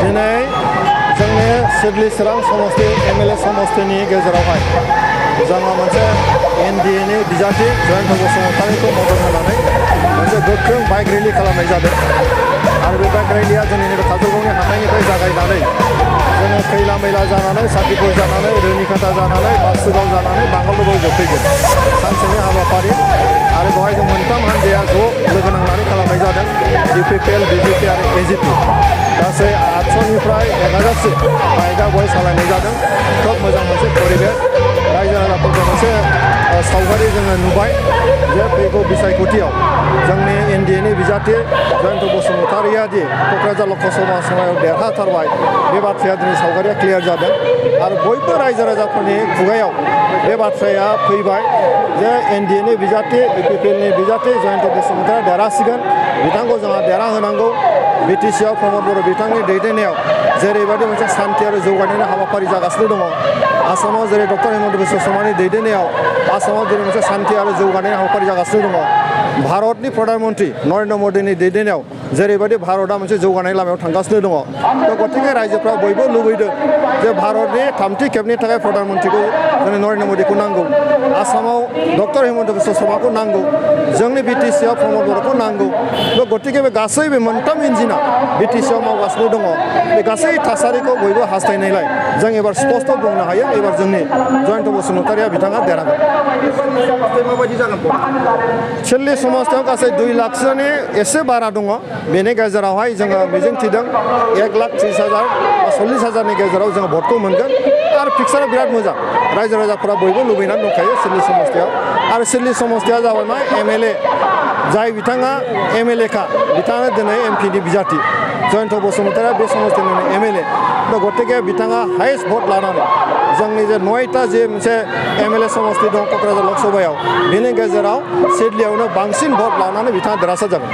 दिनै जोंनि सिडली चिरां समस्ति MLA समस्तिनि गेजेरावहाय जोङो मोनसे NDA-नि बिजाथि जयन्त बसुमतारीखौ मदद होनानै मोनसे गोख्रों बाइक रेलि खालामनाय जादों आरो बे बाइक रेलिया जोंनि नैबे काजलगावनि हाथाइनिफ्राय जागायनानै जोङो खैला मैला जानानै सातिपुर जानानै रुनिकाटा जानानै बासुगाव जानानै बांगालदुबआव जोबफैगोन सानसेनि हाबाफारि आरो बेवहाय जों मोनथाम हानजाया ज' लोगो नांनानै खालामनाय जादों DPPL, BJP आरो AGP गासै 800निफ्राय 1000से बाइकआ बहाय सालायनाय जादों खोब मोजां मोनसे परिबेस रायजो राजाफोरखौ मोनसे सावगारि जोङो नुबाय जे फैगौ बिसायख'थियाव जोंनि NDA-नि बिजाथि जयन्त बसुमतारीया दि क'क्राझार लकसभा समायाव देरहाथारबाय बे बाथ्राया दिनै सावगारिया क्लियार जादों आरो बयबो रायजो राजाफोरनि खुगायाव बे बाथ्राया फैबाय जे NDA-नि बिजाथि UPPL-नि बिजाथि जयन्त बसुमतारीया देरहासिगोन बिथांखौ जोंहा देरहाहोनांगौ BTC-आव प्रमद बर' बिथांनि दैदेननायाव जेरैबायदि मोनसे सान्थि आरो जौगानायनि हाबाफारि जागासिनो दङ आसामाव जेरै डक्टर हेमन्त बिश्व शर्मानि दैदेननायाव आसामाव जेरै मोनसे सान्थि आरो जौगानायनि हाबाफारि जागासिनो दङ भारतनि प्रधान मन्त्रि नरेन्द्र मदिनि दैदेननायाव जेरैबायदि भारतआ मोनसे जौगानाय लामायाव थांगासिनो दङ गतिके रायजोफ्रा बयबो लुबैदों जे भारतनि थामथि खेबनि थाखाय प्रधान मन्त्रिखौ जोंनि नरेन्द्र मदिखौ नांगौ आसामाव डक्टर हेमन्त बिश्व शर्माखौ नांगौ जोंनि BTC-आव प्रमद बर'खौ नांगौ गतिके बे गासै बे मोनथाम इन्जिना BTC-आव मावगासिनो दङ बे गासै थासारिखौ बयबो हास्थायनायलाय जों एबार स्पष्ट बुंनो हायो एबार जोंनि जयन्त बसुमतारीया बिथाङा देरहागोन माबायदि जागोन सिडली समस्तियाव गासै 2 लाखसोनि एसे बारा दङ बेनि गेजेरावहाय जोङो मिजिंथिदों 1,30,000 बा 40,000नि गेजेराव जोङो भटखौ मोनगोन आरो फिक्सारा बिराद मोजां रायजो राजाफोरा बयबो लुबैनानै दंखायो सिडली समस्तियाव आरो सिडली समस्तिया जाबाय मा MLA जाय बिथाङा MLA-खा बिथाङा दिनै MP-नि बिजाथि जयन्त बसुमतारीया बे समस्तिनि MLA गतिके बिथाङा हाइस्ट भट लानानै जोंनि जे 9टा जे मोनसे MLA समस्ति दं क'क्राझार लकसभायाव बेनि गेजेराव सिडलीयावनो बांसिन भट लानानै बिथाङा देरहासार जागोन